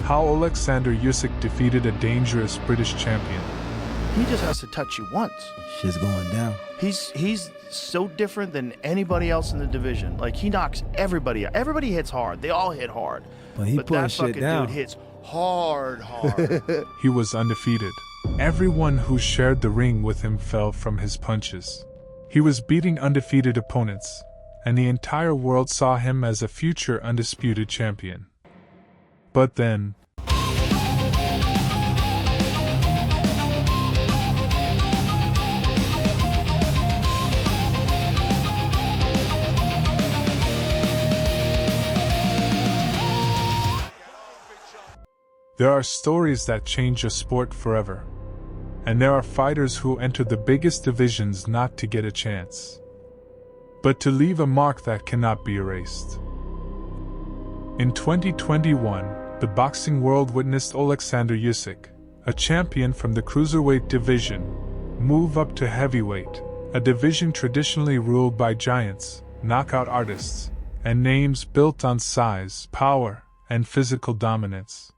How Oleksandr Usyk defeated a dangerous British champion. He just has to touch you once. Shit's going down. He's so different than anybody else in the division. Like, he knocks everybody out. Everybody hits hard. They all hit hard. But that shit fucking down. dude hits hard. He was undefeated. Everyone who shared the ring with him fell from his punches. He was beating undefeated opponents, and the entire world saw him as a future undisputed champion. But then, there are stories that change a sport forever. And there are fighters who enter the biggest divisions not to get a chance, but to leave a mark that cannot be erased. In 2021, the boxing world witnessed Oleksandr Usyk, a champion from the cruiserweight division, move up to heavyweight, a division traditionally ruled by giants, knockout artists, and names built on size, power, and physical dominance.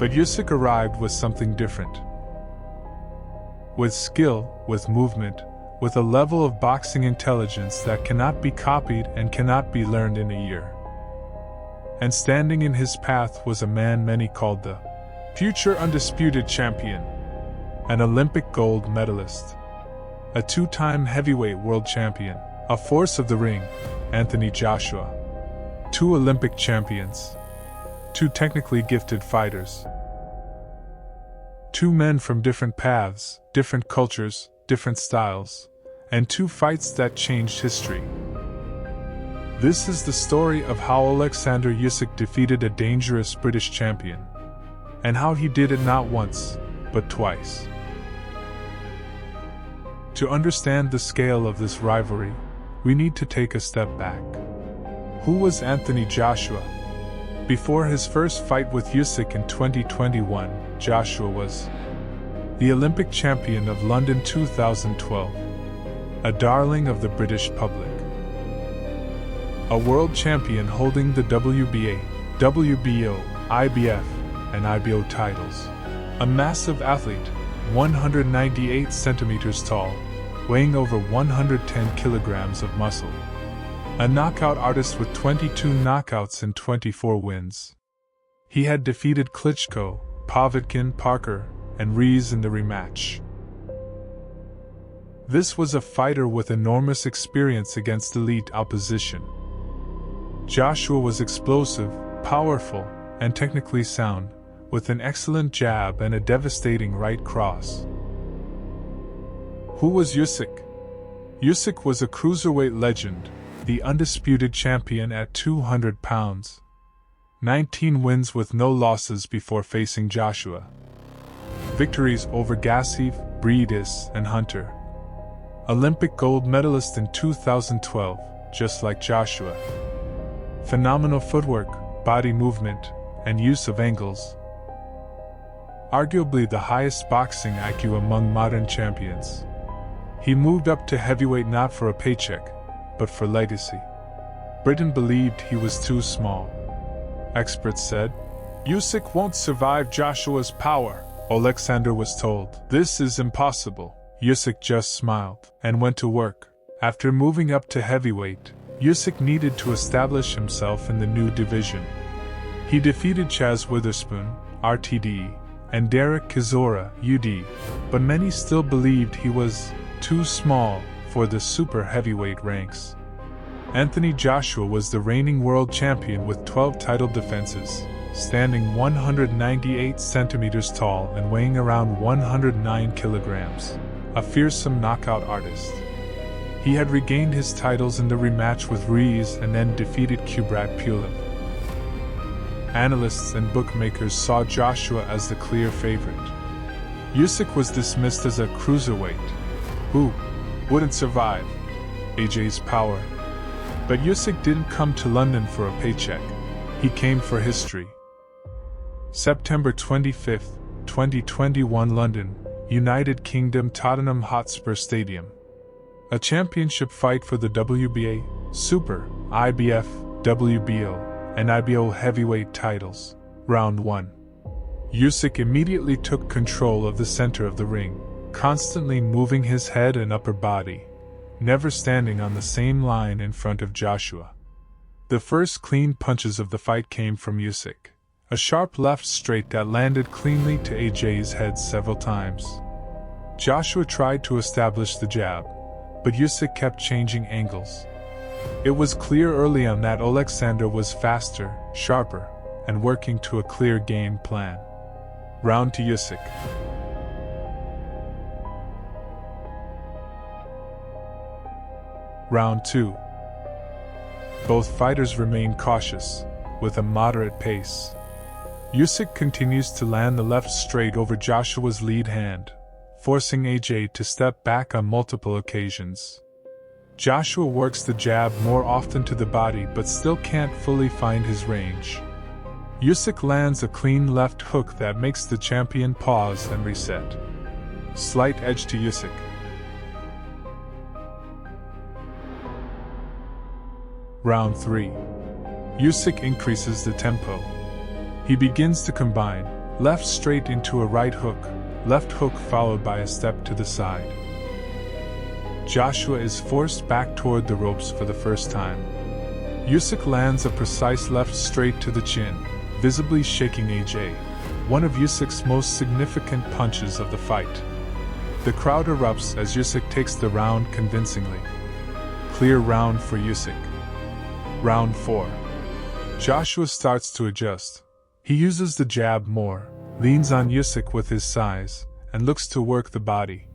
But Usyk arrived with something different. With skill, with movement, with a level of boxing intelligence that cannot be copied and cannot be learned in a year. And standing in his path was a man many called the future undisputed champion, an Olympic gold medalist, a two-time heavyweight world champion, a force of the ring, Anthony Joshua, two Olympic champions, two technically gifted fighters. Two men from different paths, different cultures, different styles, and two fights that changed history. This is the story of how Oleksandr Usyk defeated a dangerous British champion, and how he did it not once, but twice. To understand the scale of this rivalry, we need to take a step back. Who was Anthony Joshua? Before his first fight with Usyk in 2021, Joshua was the Olympic champion of London 2012, a darling of the British public, a world champion holding the WBA, WBO, IBF, and IBO titles, a massive athlete, 198 centimeters tall, weighing over 110 kilograms of muscle. A knockout artist with 22 knockouts and 24 wins. He had defeated Klitschko, Povetkin, Parker, and Rees in the rematch. This was a fighter with enormous experience against elite opposition. Joshua was explosive, powerful, and technically sound, with an excellent jab and a devastating right cross. Who was Usyk? Usyk was a cruiserweight legend, the undisputed champion at 200 pounds. 19 wins with no losses before facing Joshua. Victories over Gassiev, Breedis, and Hunter. Olympic gold medalist in 2012, just like Joshua. Phenomenal footwork, body movement, and use of angles. Arguably the highest boxing IQ among modern champions. He moved up to heavyweight not for a paycheck, but for legacy. Britain believed he was too small. Experts said, Usyk won't survive Joshua's power. Oleksandr was told, this is impossible. Usyk just smiled and went to work. After moving up to heavyweight, Usyk needed to establish himself in the new division. He defeated Chaz Witherspoon, RTD, and Derek Chisora, UD, but many still believed he was too small for the super heavyweight ranks. Anthony Joshua was the reigning world champion with 12 title defenses, standing 198 centimeters tall and weighing around 109 kilograms, a fearsome knockout artist. He had regained his titles in the rematch with Rees and then defeated Kubrat Pulev. Analysts and bookmakers saw Joshua as the clear favorite. Usyk was dismissed as a cruiserweight, who wouldn't survive AJ's power. But Usyk didn't come to London for a paycheck. He came for history. September 25, 2021, London, United Kingdom, Tottenham Hotspur Stadium. A championship fight for the WBA, Super, IBF, WBO, and IBO heavyweight titles. Round 1. Usyk immediately took control of the center of the ring, constantly moving his head and upper body, never standing on the same line in front of Joshua. The first clean punches of the fight came from Usyk, a sharp left straight that landed cleanly to AJ's head several times. Joshua tried to establish the jab, but Usyk kept changing angles. It was clear early on that Oleksandr was faster, sharper, and working to a clear game plan. Round to Usyk. Round 2. Both fighters remain cautious, with a moderate pace. Usyk continues to land the left straight over Joshua's lead hand, forcing AJ to step back on multiple occasions. Joshua works the jab more often to the body but still can't fully find his range. Usyk lands a clean left hook that makes the champion pause and reset. Slight edge to Usyk. Round 3. Usyk increases the tempo. He begins to combine left straight into a right hook, left hook followed by a step to the side. Joshua is forced back toward the ropes for the first time. Usyk lands a precise left straight to the chin, visibly shaking AJ, one of Usyk's most significant punches of the fight. The crowd erupts as Usyk takes the round convincingly. Clear round for Usyk. Round 4. Joshua starts to adjust. He uses the jab more, leans on Usyk with his size, and looks to work the body.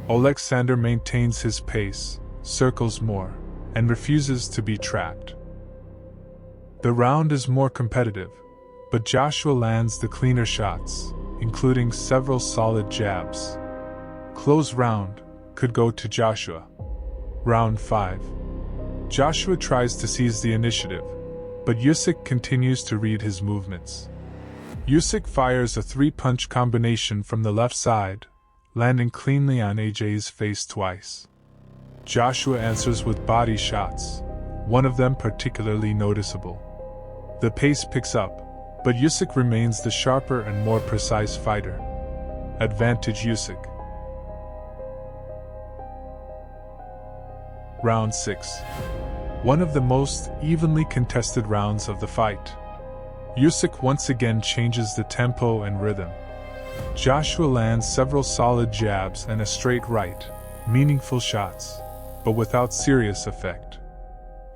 Oleksandr maintains his pace, circles more, and refuses to be trapped. The round is more competitive, but Joshua lands the cleaner shots, including several solid jabs. Close round could go to Joshua. Round 5. Joshua tries to seize the initiative, but Usyk continues to read his movements. Usyk fires a three-punch combination from the left side, landing cleanly on AJ's face twice. Joshua answers with body shots, one of them particularly noticeable. The pace picks up, but Usyk remains the sharper and more precise fighter. Advantage Usyk. Round 6. One of the most evenly contested rounds of the fight. Usyk once again changes the tempo and rhythm. Joshua lands several solid jabs and a straight right, meaningful shots, but without serious effect.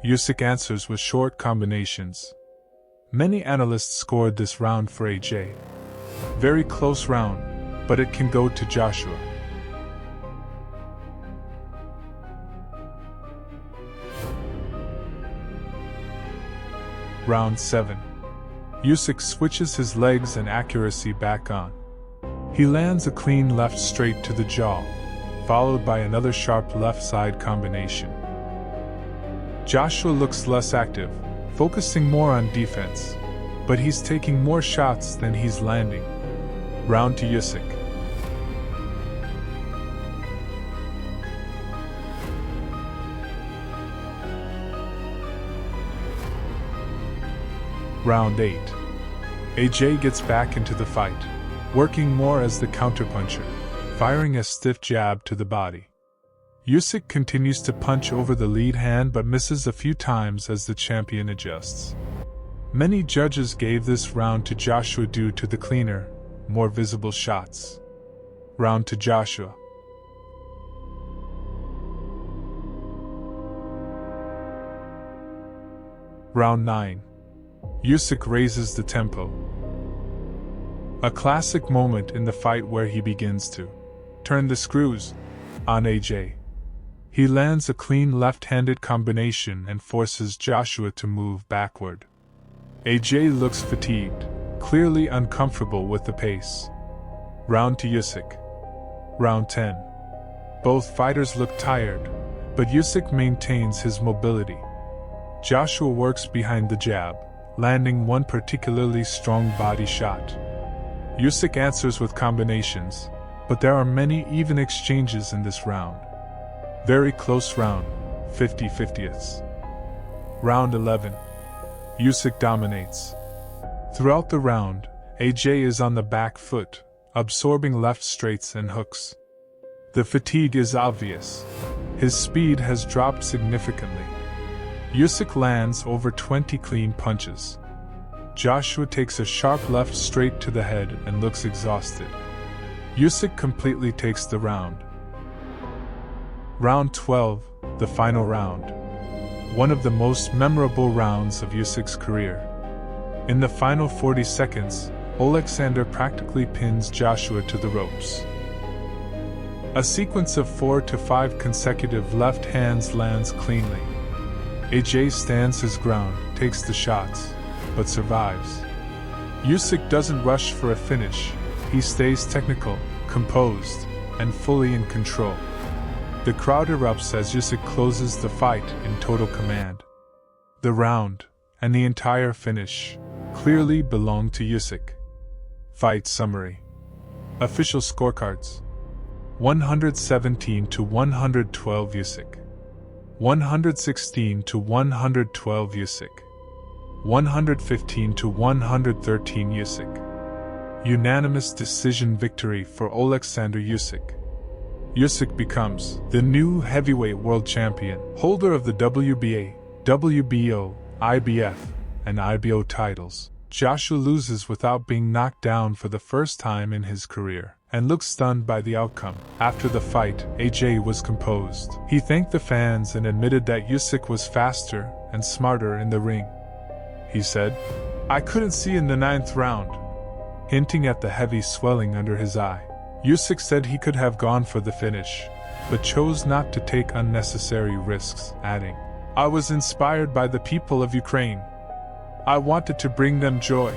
Usyk answers with short combinations. Many analysts scored this round for AJ. Very close round, but it can go to Joshua. Round 7. Usyk switches his legs and accuracy back on. He lands a clean left straight to the jaw, followed by another sharp left side combination. Joshua looks less active, focusing more on defense, but he's taking more shots than he's landing. Round to Usyk. Round 8. AJ gets back into the fight, working more as the counterpuncher, firing a stiff jab to the body. Usyk continues to punch over the lead hand but misses a few times as the champion adjusts. Many judges gave this round to Joshua due to the cleaner, more visible shots. Round to Joshua. Round 9. Usyk raises the tempo. A classic moment in the fight where he begins to turn the screws on AJ. He lands a clean left-handed combination and forces Joshua to move backward. AJ looks fatigued, clearly uncomfortable with the pace. Round to Usyk. Round 10. Both fighters look tired, but Usyk maintains his mobility. Joshua works behind the jab, landing one particularly strong body shot. Usyk answers with combinations, but there are many even exchanges in this round. Very close round, 50-50ths. Round 11. Usyk dominates. Throughout the round, AJ is on the back foot, absorbing left straights and hooks. The fatigue is obvious. His speed has dropped significantly. Usyk lands over 20 clean punches. Joshua takes a sharp left straight to the head and looks exhausted. Usyk completely takes the round. Round 12, the final round. One of the most memorable rounds of Usyk's career. In the final 40 seconds, Oleksandr practically pins Joshua to the ropes. A sequence of 4 to 5 consecutive left hands lands cleanly. AJ stands his ground, takes the shots, but survives. Usyk doesn't rush for a finish. He stays technical, composed, and fully in control. The crowd erupts as Usyk closes the fight in total command. The round, and the entire finish, clearly belong to Usyk. Fight summary. Official scorecards. 117 to 112 Usyk. 116 to 112 Usyk. 115 to 113 Usyk. Unanimous decision victory for Oleksandr Usyk. Usyk becomes the new heavyweight world champion, holder of the WBA, WBO, IBF, and IBO titles. Joshua loses without being knocked down for the first time in his career, and looks stunned by the outcome. After the fight, AJ was composed. He thanked the fans and admitted that Usyk was faster and smarter in the ring. He said, "I couldn't see in the 9th round," hinting at the heavy swelling under his eye. Usyk said he could have gone for the finish, but chose not to take unnecessary risks, adding, "I was inspired by the people of Ukraine. I wanted to bring them joy."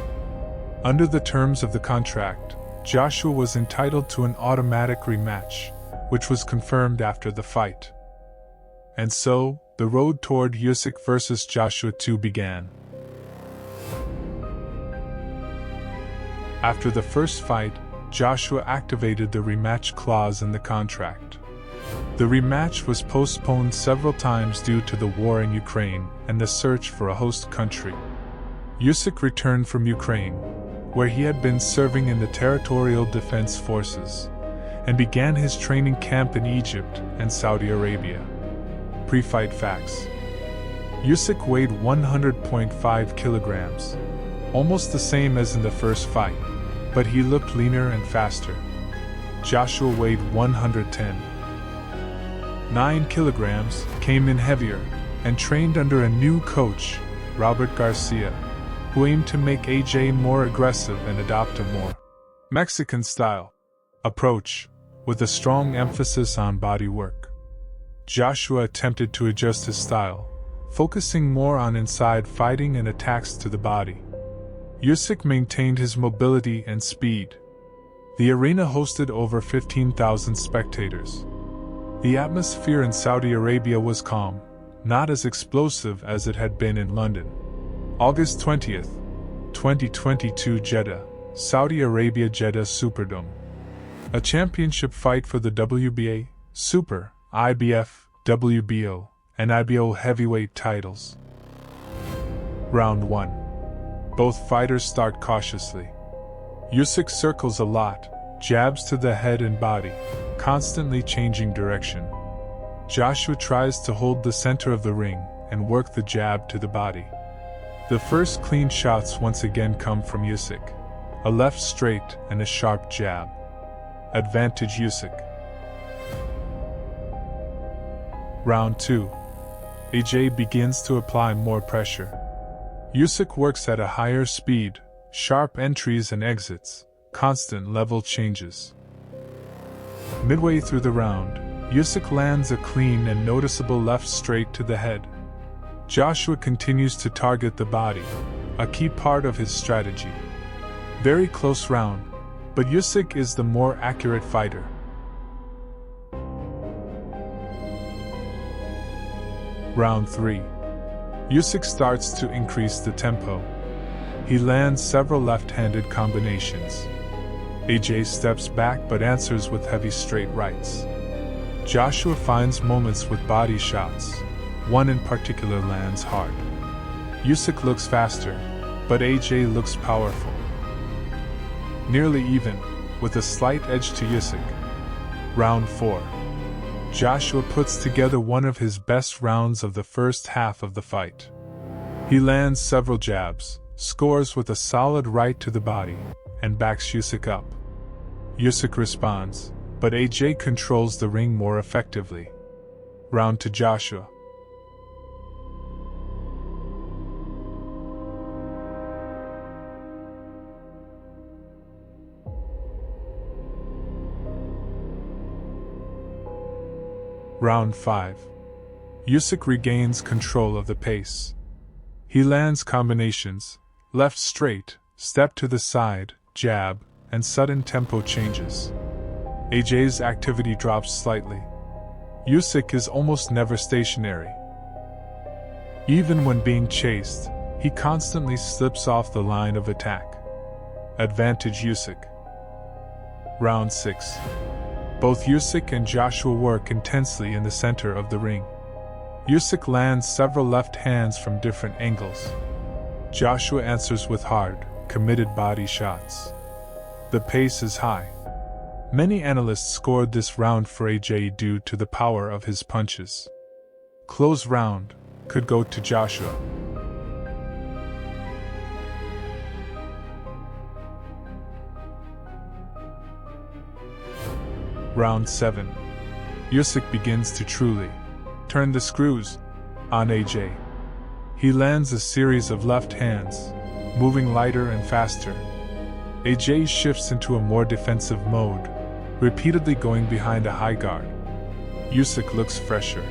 Under the terms of the contract, Joshua was entitled to an automatic rematch, which was confirmed after the fight. And so, the road toward Usyk vs Joshua 2 began. After the first fight, Joshua activated the rematch clause in the contract. The rematch was postponed several times due to the war in Ukraine and the search for a host country. Usyk returned from Ukraine, where he had been serving in the Territorial Defense Forces, and began his training camp in Egypt and Saudi Arabia. Pre-fight facts. Usyk weighed 100.5 kilograms, almost the same as in the first fight, but he looked leaner and faster. Joshua weighed 110.9 kilograms, came in heavier, and trained under a new coach, Robert Garcia, who aimed to make AJ more aggressive and adopt a more Mexican-style approach, with a strong emphasis on body work. Joshua attempted to adjust his style, focusing more on inside fighting and attacks to the body. Usyk maintained his mobility and speed. The arena hosted over 15,000 spectators. The atmosphere in Saudi Arabia was calm, not as explosive as it had been in London. August 20th, 2022 Jeddah, Saudi Arabia Jeddah Superdome. A championship fight for the WBA, Super, IBF, WBO, and IBO heavyweight titles. Round 1. Both fighters start cautiously. Usyk circles a lot, jabs to the head and body, constantly changing direction. Joshua tries to hold the center of the ring and work the jab to the body. The first clean shots once again come from Usyk. A left straight and a sharp jab. Advantage Usyk. Round 2. AJ begins to apply more pressure. Usyk works at a higher speed, sharp entries and exits, constant level changes. Midway through the round, Usyk lands a clean and noticeable left straight to the head. Joshua continues to target the body, a key part of his strategy. Very close round, but Usyk is the more accurate fighter. Round 3. Usyk starts to increase the tempo. He lands several left-handed combinations. AJ steps back but answers with heavy straight rights. Joshua finds moments with body shots. One in particular lands hard. Usyk looks faster, but AJ looks powerful. Nearly even, with a slight edge to Usyk. Round 4. Joshua puts together one of his best rounds of the first half of the fight. He lands several jabs, scores with a solid right to the body, and backs Usyk up. Usyk responds, but AJ controls the ring more effectively. Round to Joshua. Round 5. Usyk regains control of the pace. He lands combinations, left straight, step to the side, jab, and sudden tempo changes. AJ's activity drops slightly. Usyk is almost never stationary. Even when being chased, he constantly slips off the line of attack. Advantage Usyk. Round 6. Both Usyk and Joshua work intensely in the center of the ring. Usyk lands several left hands from different angles. Joshua answers with hard, committed body shots. The pace is high. Many analysts scored this round for AJ due to the power of his punches. Close round could go to Joshua. Round 7. Usyk begins to truly turn the screws on AJ. He lands a series of left hands, moving lighter and faster. AJ shifts into a more defensive mode, repeatedly going behind a high guard. Usyk looks fresher.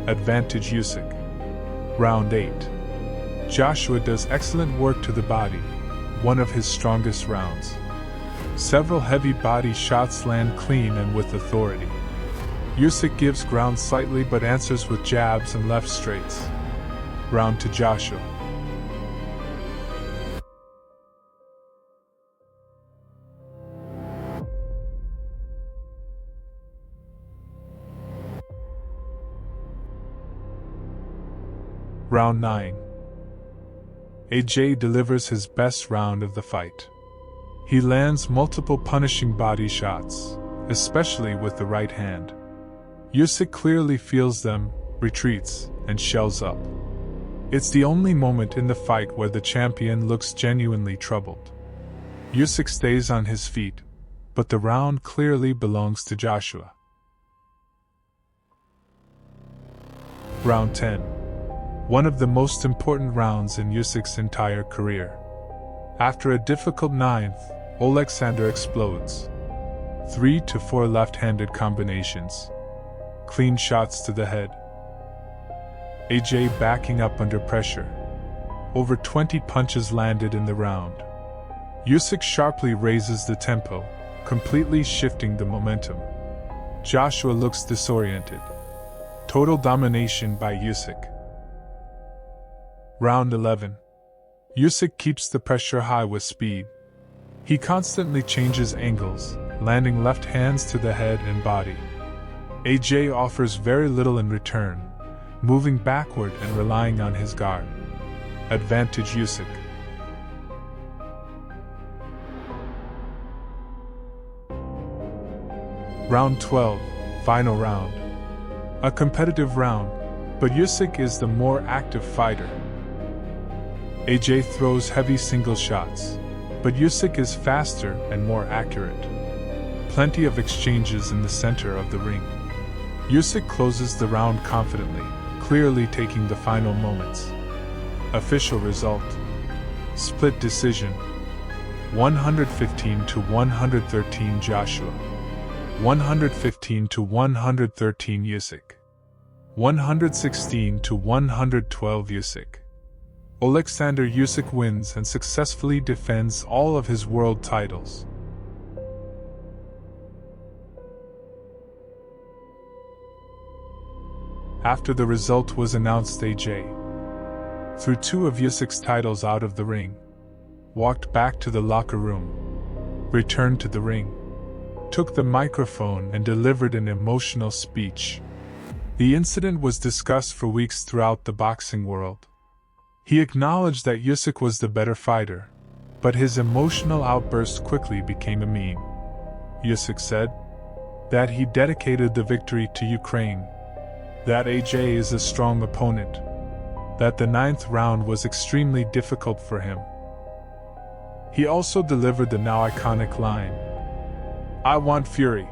Advantage Usyk. Round 8. Joshua does excellent work to the body, one of his strongest rounds. Several heavy body shots land clean and with authority. Usyk gives ground slightly but answers with jabs and left straights. Round to Joshua. Round 9. AJ delivers his best round of the fight. He lands multiple punishing body shots, especially with the right hand. Usyk clearly feels them, retreats, and shells up. It's the only moment in the fight where the champion looks genuinely troubled. Usyk stays on his feet, but the round clearly belongs to Joshua. Round 10. One of the most important rounds in Usyk's entire career. After a difficult ninth, Oleksandr explodes. 3 to 4 left-handed combinations. Clean shots to the head. AJ backing up under pressure. Over 20 punches landed in the round. Usyk sharply raises the tempo, completely shifting the momentum. Joshua looks disoriented. Total domination by Usyk. Round 11. Usyk keeps the pressure high with speed. He constantly changes angles, landing left hands to the head and body. AJ offers very little in return, moving backward and relying on his guard. Advantage Usyk. Round 12, final round. A competitive round, but Usyk is the more active fighter. AJ throws heavy single shots, but Usyk is faster and more accurate. Plenty of exchanges in the center of the ring. Usyk closes the round confidently, clearly taking the final moments. Official result: split decision. 115 to 113 Joshua. 115 to 113 Usyk. 116 to 112 Usyk. Oleksandr Usyk wins and successfully defends all of his world titles. After the result was announced, AJ threw 2 of Usyk's titles out of the ring, walked back to the locker room, returned to the ring, took the microphone and delivered an emotional speech. The incident was discussed for weeks throughout the boxing world. He acknowledged that Usyk was the better fighter, but his emotional outburst quickly became a meme. Usyk said that he dedicated the victory to Ukraine, that AJ is a strong opponent, that the 9th round was extremely difficult for him. He also delivered the now iconic line, "I want fury.